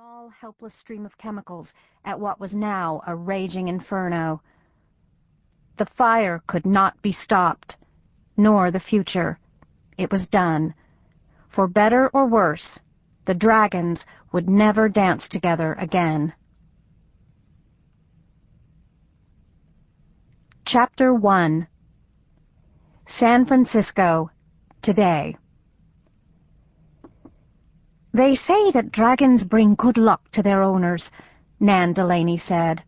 small, helpless stream of chemicals at what was now a raging inferno. The fire could not be stopped, nor the future. It was done. For better or worse, the dragons would never dance together again. Chapter 1. San Francisco, today. "They say that dragons bring good luck to their owners," Nan Delaney said.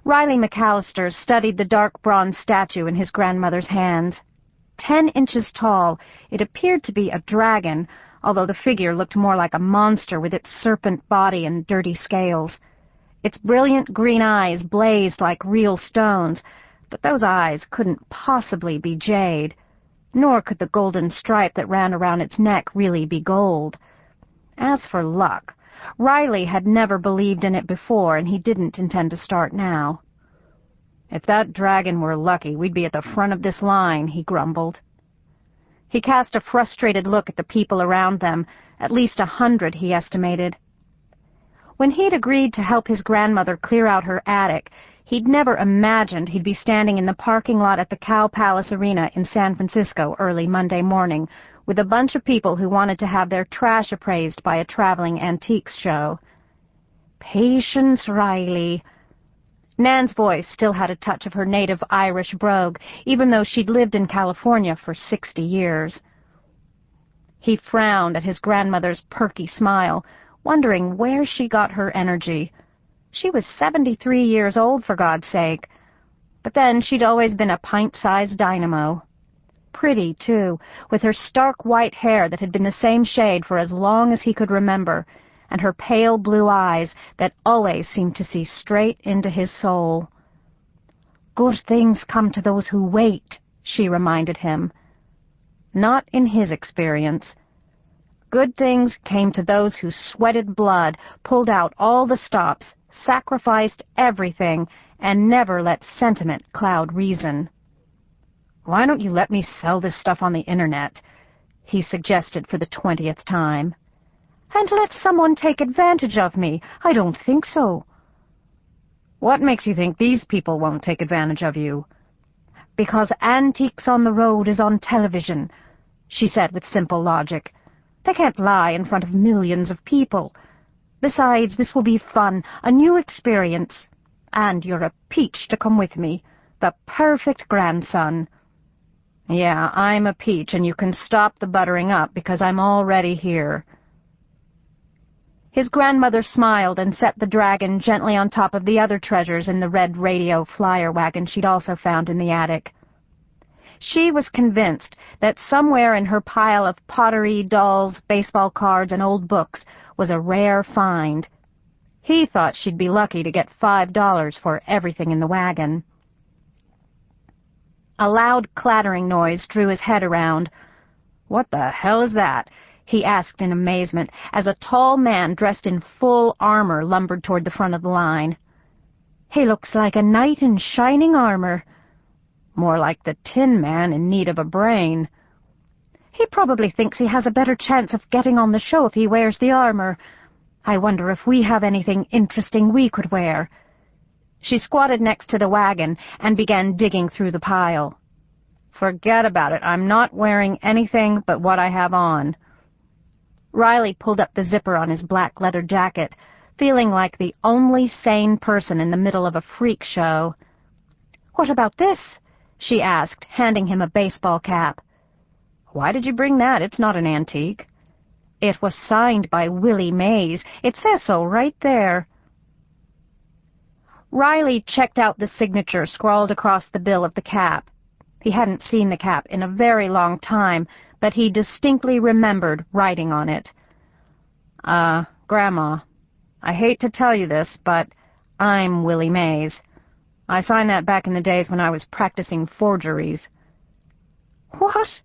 Riley McAllister studied the dark bronze statue in his grandmother's hands. 10 inches tall, it appeared to be a dragon, although the figure looked more like a monster with its serpent body and dirty scales. Its brilliant green eyes blazed like real stones, but those eyes couldn't possibly be jade, nor could the golden stripe that ran around its neck really be gold. As for luck, Riley had never believed in it before, and he didn't intend to start now. "If that dragon were lucky, we'd be at the front of this line," he grumbled. He cast a frustrated look at the people around them, at least 100 he estimated. When he'd agreed to help his grandmother clear out her attic, he'd never imagined he'd be standing in the parking lot at the Cow Palace Arena in San Francisco early Monday morning, with a bunch of people who wanted to have their trash appraised by a traveling antiques show. "Patience, Riley." Nan's voice still had a touch of her native Irish brogue, even though she'd lived in California for 60 years. He frowned at his grandmother's perky smile, wondering where she got her energy. She was 73 years old, for God's sake. But then she'd always been a pint-sized dynamo. Pretty, too, with her stark white hair that had been the same shade for as long as he could remember, and her pale blue eyes that always seemed to see straight into his soul. "Good things come to those who wait," she reminded him. Not in his experience. Good things came to those who sweated blood, pulled out all the stops, sacrificed everything, and never let sentiment cloud reason. "Why don't you let me sell this stuff on the internet?" he suggested for the 20th time. "And let someone take advantage of me? I don't think so." "What makes you think these people won't take advantage of you?" "Because Antiques on the Road is on television," she said with simple logic. "They can't lie in front of millions of people. Besides, this will be fun, a new experience. And you're a peach to come with me, the perfect grandson." "Yeah, I'm a peach, and you can stop the buttering up because I'm already here." His grandmother smiled and set the dragon gently on top of the other treasures in the red radio flyer wagon she'd also found in the attic. She was convinced that somewhere in her pile of pottery, dolls, baseball cards, and old books was a rare find. He thought she'd be lucky to get $5 for everything in the wagon. A loud clattering noise drew his head around. "What the hell is that?" he asked in amazement, as a tall man dressed in full armor lumbered toward the front of the line. "He looks like a knight in shining armor." "More like the Tin Man in need of a brain." "He probably thinks he has a better chance of getting on the show if he wears the armor. I wonder if we have anything interesting we could wear." She squatted next to the wagon and began digging through the pile. "Forget about it. I'm not wearing anything but what I have on." Riley pulled up the zipper on his black leather jacket, feeling like the only sane person in the middle of a freak show. "What about this?" she asked, handing him a baseball cap. "Why did you bring that? It's not an antique." "It was signed by Willie Mays. It says so right there." Riley checked out the signature scrawled across the bill of the cap. He hadn't seen the cap in a very long time, but he distinctly remembered writing on it. Grandma, I hate to tell you this, but I'm Willie Mays. I signed that back in the days when I was practicing forgeries." "What?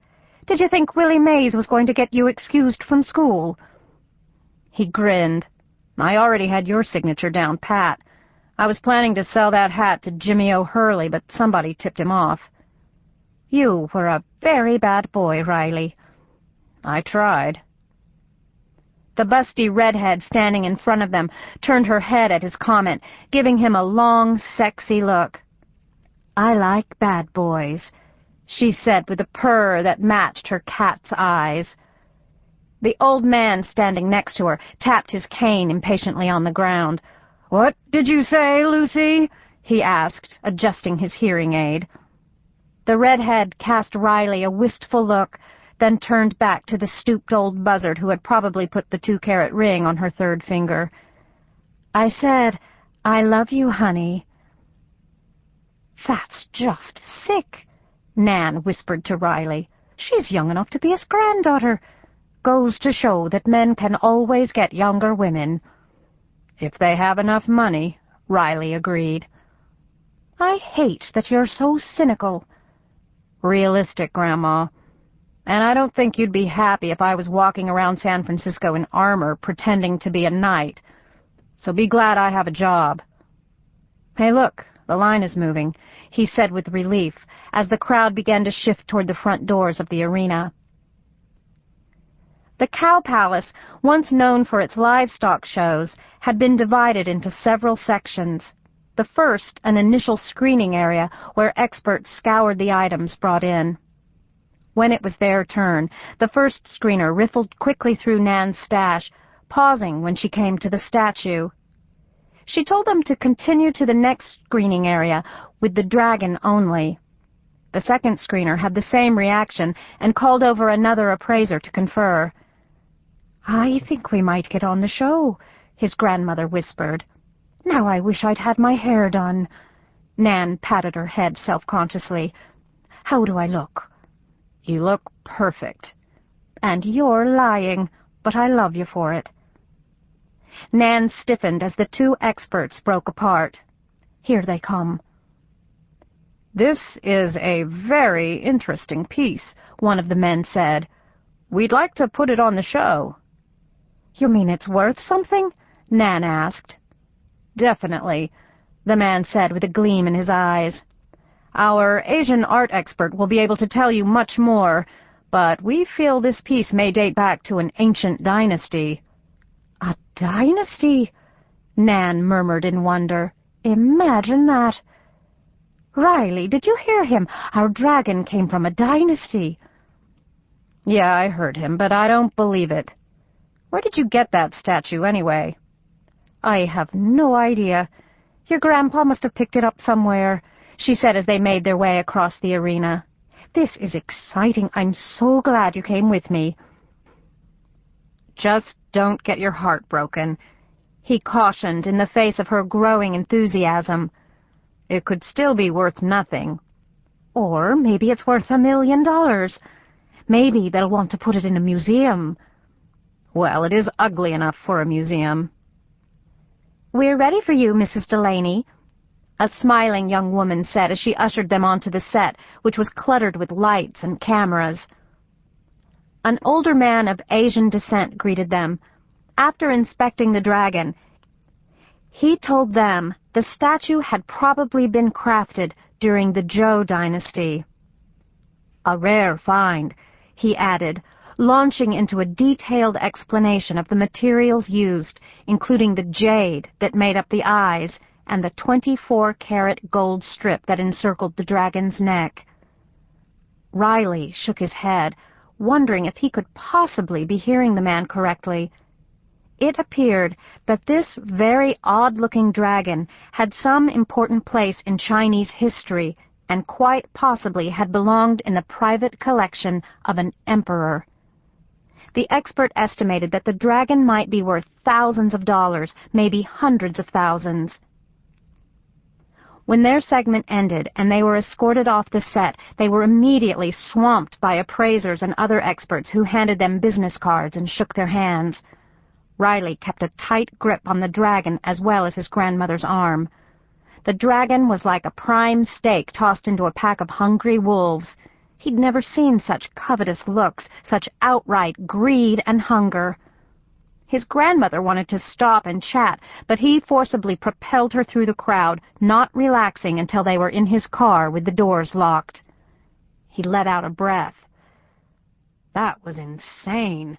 Did you think Willie Mays was going to get you excused from school?" He grinned. "I already had your signature down pat. I was planning to sell that hat to Jimmy O'Hurley, but somebody tipped him off." "You were a very bad boy, Riley." "I tried." The busty redhead standing in front of them turned her head at his comment, giving him a long, sexy look. "I like bad boys," she said with a purr that matched her cat's eyes. The old man standing next to her tapped his cane impatiently on the ground. "What did you say, Lucy?" he asked, adjusting his hearing aid. The redhead cast Riley a wistful look, then turned back to the stooped old buzzard who had probably put the 2-carat ring on her third finger. "I said, I love you, honey." "That's just sick," Nan whispered to Riley. "She's young enough to be his granddaughter. Goes to show that men can always get younger women." "If they have enough money," Riley agreed. "I hate that you're so cynical." "Realistic, Grandma. And I don't think you'd be happy if I was walking around San Francisco in armor pretending to be a knight. So be glad I have a job." "Hey, look, the line is moving," he said with relief as the crowd began to shift toward the front doors of the arena. The Cow Palace, once known for its livestock shows, had been divided into several sections. The first, an initial screening area where experts scoured the items brought in. When it was their turn, the first screener riffled quickly through Nan's stash, pausing when she came to the statue. She told them to continue to the next screening area, with the dragon only. The second screener had the same reaction and called over another appraiser to confer. "I think we might get on the show," his grandmother whispered. "Now I wish I'd had my hair done." Nan patted her head self-consciously. "How do I look?" "You look perfect." "And you're lying, but I love you for it." Nan stiffened as the two experts broke apart. "Here they come." "This is a very interesting piece," one of the men said. "We'd like to put it on the show." "You mean it's worth something?" Nan asked. "Definitely," the man said with a gleam in his eyes. "Our Asian art expert will be able to tell you much more, but we feel this piece may date back to an ancient dynasty." "A dynasty?" Nan murmured in wonder. "Imagine that." "Riley, did you hear him? Our dragon came from a dynasty." "Yeah, I heard him, but I don't believe it. Where did you get that statue, anyway?" "I have no idea. Your grandpa must have picked it up somewhere," she said as they made their way across the arena. "This is exciting. I'm so glad you came with me." "Just don't get your heart broken," he cautioned in the face of her growing enthusiasm. "It could still be worth nothing." "Or maybe it's worth $1 million. Maybe they'll want to put it in a museum." "Well, it is ugly enough for a museum." "We're ready for you, Mrs. Delaney," a smiling young woman said as she ushered them onto the set, which was cluttered with lights and cameras. An older man of Asian descent greeted them. After inspecting the dragon, he told them the statue had probably been crafted during the Zhou dynasty. "A rare find," he added, launching into a detailed explanation of the materials used, including the jade that made up the eyes and the 24-carat gold strip that encircled the dragon's neck. Riley shook his head, wondering if he could possibly be hearing the man correctly. It appeared that this very odd-looking dragon had some important place in Chinese history and quite possibly had belonged in the private collection of an emperor. The expert estimated that the dragon might be worth thousands of dollars, maybe hundreds of thousands. When their segment ended and they were escorted off the set, they were immediately swamped by appraisers and other experts who handed them business cards and shook their hands. Riley kept a tight grip on the dragon as well as his grandmother's arm. The dragon was like a prime steak tossed into a pack of hungry wolves. He'd never seen such covetous looks, such outright greed and hunger. His grandmother wanted to stop and chat, but he forcibly propelled her through the crowd, not relaxing until they were in his car with the doors locked. He let out a breath. "That was insane."